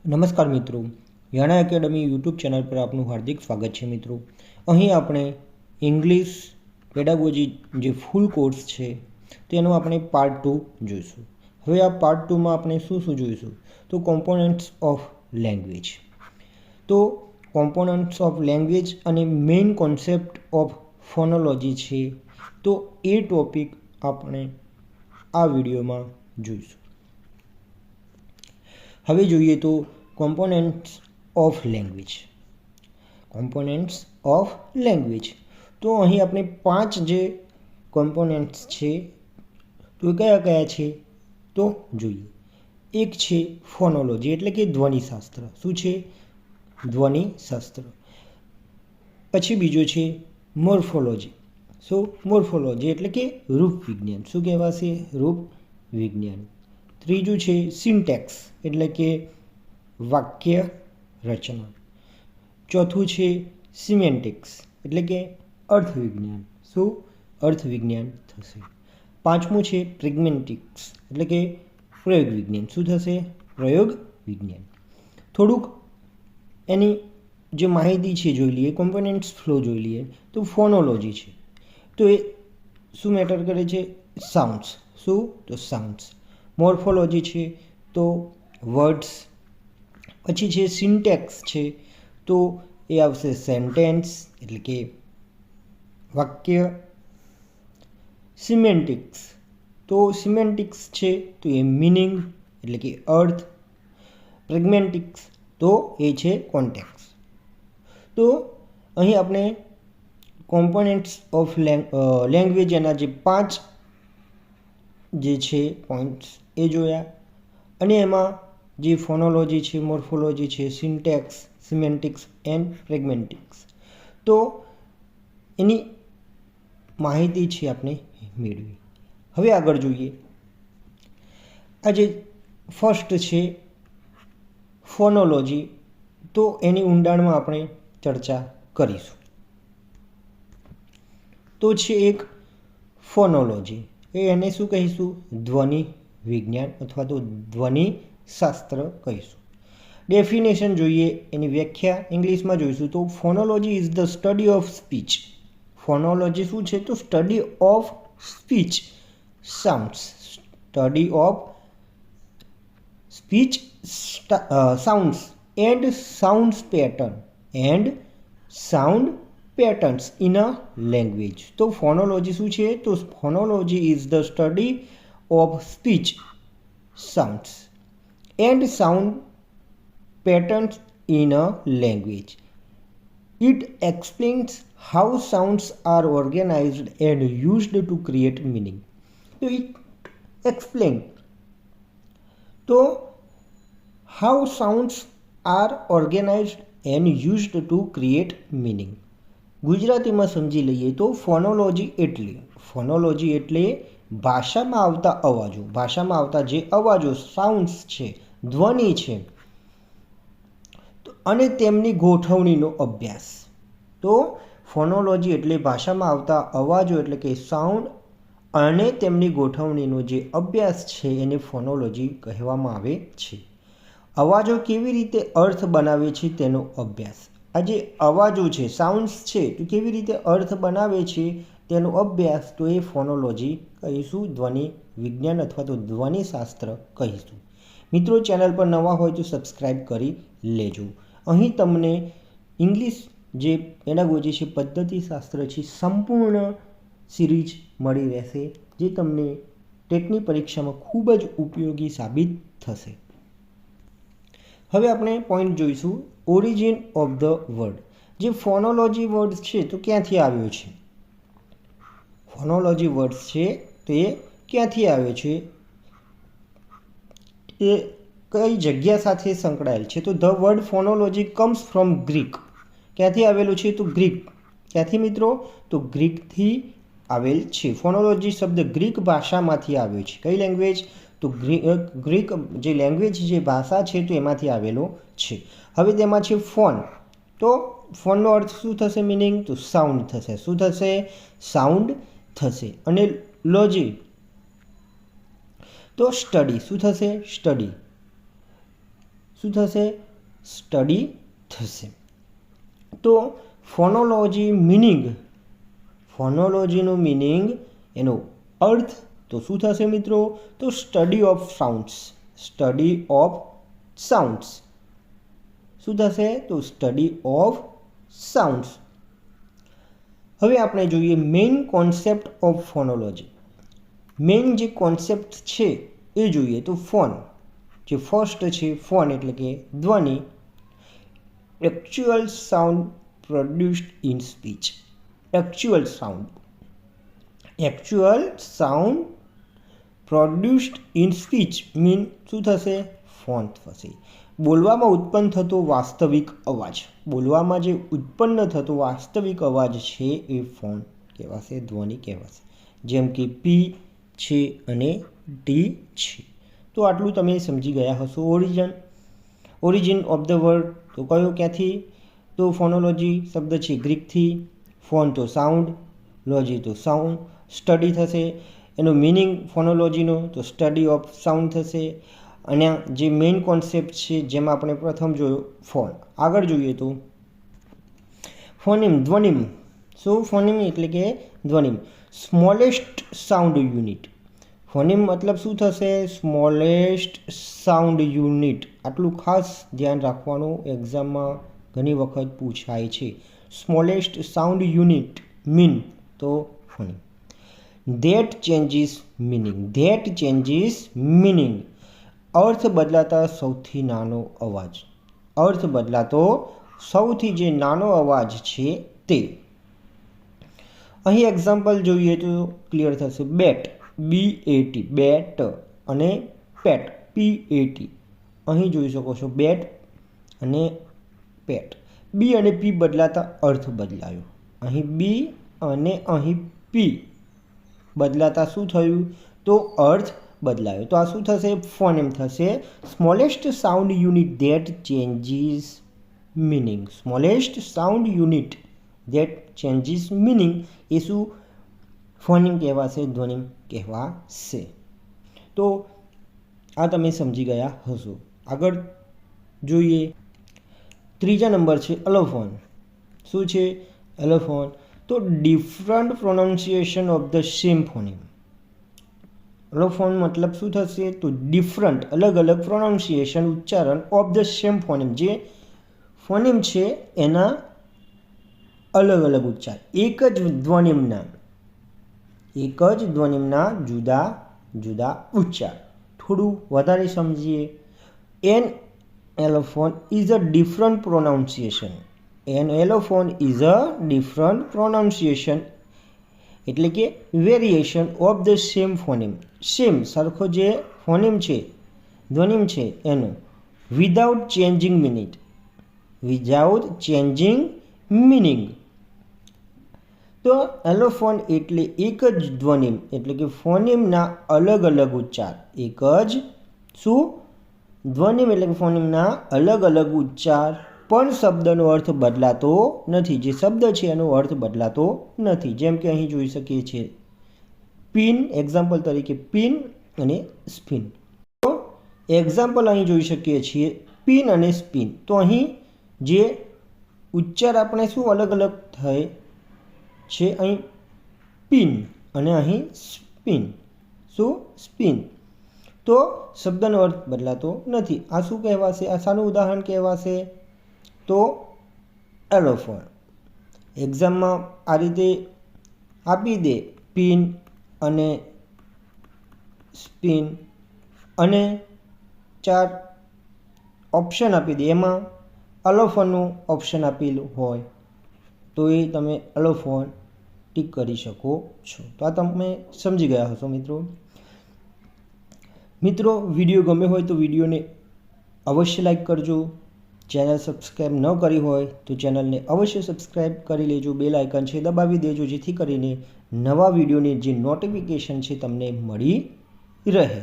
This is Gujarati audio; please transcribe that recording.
નમસ્કાર મિત્રો, યાણા એકેડમી યુટ્યુબ ચેનલ પર આપનું હાર્દિક સ્વાગત છે મિત્રો. અહીં આપણે ઇંગ્લિશ પેડાગોજી જે ફૂલ કોર્સ છે તેનો આપણે પાર્ટ 2 જોઈશું. હવે આ પાર્ટ 2માં આપણે શું જોઈશું? તો કોમ્પોનન્ટ્સ ઓફ લેંગ્વેજ. તો કોમ્પોનન્ટ્સ ઓફ લેંગ્વેજ અને મેઇન કોન્સેપ્ટ ઓફ ફોનોલોજી છે, તો એ ટોપિક આપણે આ વિડીયોમાં જોઈશું. હવે જોઈએ તો components of language. Components of language, તો અહીં આપણે 5 જે કોમ્પોનન્ટ્સ છે તો કયા કયા છે તો જોઈએ. એક છે ફોનોલોજી એટલે કે ધ્વનિશાસ્ત્ર. શું છે? ધ્વનિશાસ્ત્ર. પછી બીજો છે મોર્ફોલોજી. શું? મોર્ફોલોજી એટલે કે રૂપ વિજ્ઞાન. શું કહેવાશે? રૂપ વિજ્ઞાન. ત્રીજું છે સિન્ટેક્સ એટલે કે વાક્ય રચના. ચોથું છે સિમેન્ટિક્સ એટલે કે અર્થવિજ્ઞાન. શું? અર્થવિજ્ઞાન થશે. પાંચમું છે પ્રેગ્મેન્ટિક્સ એટલે કે પ્રયોગ વિજ્ઞાન. શું થશે? પ્રયોગ વિજ્ઞાન. થોડુંક એની જે માહિતી છે જોઈ લઈએ. કોમ્પોનન્ટ્સ ફ્લો જોઈ લઈએ. તો ફોનોલોજી છે તો એ શું મેટર કરે છે? સાઉન્ડ્સ. શું? તો સાઉન્ડ્સ. મોર્ફોલોજી છે તો વર્ડ્સ. પછી છે સિન્ટેક્સ છે તો એ આવશે સેન્ટેન્સ એટલે કે વાક્ય. સિમેન્ટિક્સ તો સિમેન્ટિક્સ છે તો એ મિનિંગ એટલે કે અર્થ. પ્રેગ્મેન્ટિક્સ તો એ છે કોન્ટેક્સ. તો અહીં આપણે કોમ્પોનન્ટ્સ ઓફ લેંગ્વેજ એના જે 5 જે છે પોઈન્ટ્સ એ જોયા, અને એમાં જે ફોનોલોજી છે, મોર્ફોલોજી છે, સિન્ટેક્સ, સિમેન્ટિક્સ એન્ડ પ્રેગ્મેન્ટિક્સ, તો એની માહિતી છે આપણે મેળવી. હવે આગળ જોઈએ. આ જે ફર્સ્ટ છે ફોનોલોજી, તો એની ઊંડાણમાં આપણે ચર્ચા કરીશું. તો છે એક ફોનોલોજી, એને શું કહીશું? ધ્વનિ વિજ્ઞાન અથવા તો ધ્વનિ શાસ્ત્ર કહીશું. ડેફિનેશન જોઈએ, એની વ્યાખ્યા ઇંગ્લિશમાં જોઈશું. તો phonology is the study of speech. Phonology શું છે? તો study of speech sounds. Study of speech sounds and sounds pattern and sound patterns in a language. તો ફોનોલોજી શું છે? તો phonology is the study of speech sounds and sound patterns in a language. It explains how sounds are organized and used to create meaning. So it explains to how sounds are organized and used to create meaning. ગુજરાતીમાં સમજી લઈએ તો ફોનોલોજી એટલે ભાષામાં આવતા અવાજો. ભાષામાં આવતા જે અવાજો, સાઉન્ડ્સ છે, ધ્વનિ છે, અને તેમની ગોઠવણીનો અભ્યાસ. તો ફોનોલોજી એટલે ભાષામાં આવતા અવાજો એટલે કે સાઉન્ડ અને તેમની ગોઠવણીનો જે અભ્યાસ છે એને ફોનોલોજી કહેવામાં આવે છે. અવાજો કેવી રીતે અર્થ બનાવે છે તેનો અભ્યાસ. આ જે અવાજો છે, સાઉન્ડ્સ છે, તો કેવી રીતે અર્થ બનાવે છે તેનો અભ્યાસ, તો એ ફોનોલોજી કહીશું. ધ્વનિ વિજ્ઞાન અથવા તો ધ્વનિશાસ્ત્ર કહીશું. મિત્રો, ચેનલ પર નવા હોય તો સબસ્ક્રાઈબ કરી લેજો. અહીં તમને ઇંગ્લિશ જે પેડાગોજી છે, પદ્ધતિશાસ્ત્ર છે, સંપૂર્ણ સિરીઝ મળી રહેશે, જે તમને ટેટની પરીક્ષામાં ખૂબ જ ઉપયોગી સાબિત થશે. હવે આપણે પોઈન્ટ જોઈશું ઓરિજિન ઓફ ધ વર્ડ. જે ફોનોલોજી વર્ડ છે તો ક્યાંથી આવ્યો છે? ફોનોલોજી વર્ડ છે તો એ ક્યાંથી આવ્યો છે? એ કઈ જગ્યા સાથે સંકળાયેલ છે? તો the word phonology comes from Greek. ક્યાંથી આવેલું છે? તો ગ્રીક. ક્યાંથી મિત્રો? તો ગ્રીકથી આવેલ છે. ફોનોલોજી શબ્દ ગ્રીક ભાષામાંથી આવ્યો છે. કઈ લેંગ્વેજ? તો ગ્રીક જે લેંગ્વેજ જે ભાષા છે તો એમાંથી આવેલો છે. હવે તેમાં છે ફોન. તો ફોનનો અર્થ શું થશે? મિનિંગ તો સાઉન્ડ થશે. શું થશે? સાઉન્ડ થશે. અને લોજી તો સ્ટડી. શું થશે? સ્ટડી. શું થશે? સ્ટડી થશે. તો ફોનોલોજી મિનિંગ, ફોનોલોજીનું મિનિંગ, એનો અર્થ તો શું થશે મિત્રો? તો study of sounds, study of sounds. શું થશે? તો સ્ટડી ઓફ સાઉન્ડ્સ. હવે આપણે જોઈએ મેઇન કોન્સેપ્ટ ઓફ ફોનોલોજી. મેઇન જે કોન્સેપ્ટ છે એ જોઈએ તો ફોન, જે ફર્સ્ટ છે ફોન એટલે કે ધ્વનિ, actual sound produced in speech. Actual sound produced in speech mean શું થશે? ફોન થશે. બોલવામાં ઉત્પન્ન થતો વાસ્તવિક અવાજ, બોલવામાં જે ઉત્પન્ન થતો વાસ્તવિક અવાજ છે એ ફોન કહેવાશે, ધ્વનિ કહેવાશે. જેમ કે પી છે અને ટી છે. તો આટલું તમે સમજી ગયા હશો. ઓરિજિન ઓફ ધ વર્ડ તો કયો, ક્યાંથી? તો ફોનોલોજી શબ્દ છે ગ્રીકથી, ફોન તો સાઉન્ડ, લોજી તો સાઉન્ડ, સ્ટડી થશે. એનો મિનિંગ ફોનોલોજીનો તો સ્ટડી ઓફ સાઉન્ડ થશે. અને જે મેઇન કોન્સેપ્ટ છે જેમાં આપણે પ્રથમ જોયો ફોન. આગળ જોઈએ તો ફોનિમ, ધ્વનિમ. શું? ફોનિમ એટલે કે ધ્વનિમ, સ્મોલેસ્ટ સાઉન્ડ યુનિટ. ફોનિમ મતલબ શું થશે? Smallest sound unit. આટલું ખાસ ધ્યાન રાખવાનું, એક્ઝામમાં ઘણી વખત પૂછાય છે. સ્મોલેસ્ટ સાઉન્ડ યુનિટ મીન તો phoneme. That changes meaning, that changes meaning. અર્થ બદલાતા સૌથી નાનો અવાજ, અર્થ બદલાતો સૌથી જે નાનો અવાજ છે તે. અહીં એક્ઝામ્પલ જોઈએ તો ક્લિયર થશે. બેટ, BAT, બેટ, અને પેટ, PAT. અહીં જોઈ શકો છો બેટ અને પેટ. બી અને પી બદલાતા અર્થ બદલાયો. અહીં બી અને અહીં પી બદલાતા શું થયું? તો અર્થ બદલાયો. તો આ શું થશે? ફોનેમ થશે. Smallest sound unit that changes meaning. Smallest sound unit that changes meaning એ શું? ફોનિમ કહેવાશે, ધ્વનિમ કહેવાશે. તો આ તમે સમજી ગયા હશો. આગળ જોઈએ. ત્રીજા નંબર છે એલોફોન. શું છે? એલોફોન. તો different pronunciation of the same phoneme. Allophone મતલબ શું થશે? તો ડિફરન્ટ, અલગ અલગ પ્રોનાઉન્સિએશન, ઉચ્ચારણ ઓફ ધ સેમ ફોનિમ. જે ફોનિમ છે એના અલગ અલગ ઉચ્ચાર, એક જ ધ્વનિમના જુદા જુદા ઉચ્ચાર. થોડું વધારે સમજીએ. An allophone is a different pronunciation. An allophone is a different pronunciation એટલે કે variation of the same phoneme. Same, સરખો જે ફોનિમ છે, ધ્વનિમ છે એનો, without changing meaning, without changing meaning. તો એલોફોન એટલે એક જ ધ્વનિમ એટલે કે ફોનિમના અલગ અલગ ઉચ્ચાર. એક જ શું? ધ્વનિમ એટલે કે ફોનિમના અલગ અલગ ઉચ્ચાર, પણ શબ્દનો અર્થ બદલાતો નથી. જે શબ્દ છે એનો અર્થ બદલાતો નથી. જેમ કે અહીં જોઈ શકીએ છીએ પિન, એક્ઝામ્પલ તરીકે પિન અને સ્પિન. તો એક્ઝામ્પલ અહીં જોઈ શકીએ છીએ પિન અને સ્પિન. તો અહીં જે ઉચ્ચાર આપણે શું અલગ અલગ થાય છે? અહીં પિન અને અહીં સ્પિન. શું? સ્પિન. તો શબ્દનો અર્થ બદલાતો નથી. આ શું કહેવાશે? આ શાનું ઉદાહરણ કહેવાશે? તો એલોફોન. એક્ઝામમાં આ રીતે આપી દે પિન અને સ્પિન અને 4 ઓપ્શન આપી દે, એમાં એલોફોનનું ઓપ્શન આપેલું હોય તો એ તમે એલોફોન ટીક કરી શકો છો. તો આ તમે સમજી ગયા હશો મિત્રો. વિડીયો ગમે હોય તો વિડીયોને અવશ્ય લાઈક કરજો. ચેનલ સબસ્ક્રાઈબ ન કરી હોય તો ચેનલને અવશ્ય સબસ્ક્રાઈબ કરી લેજો. બેલ આઇકન છે દબાવી દેજો, જેથી કરીને નવા વિડીયોની જે નોટિફિકેશન છે તમને મળી રહે.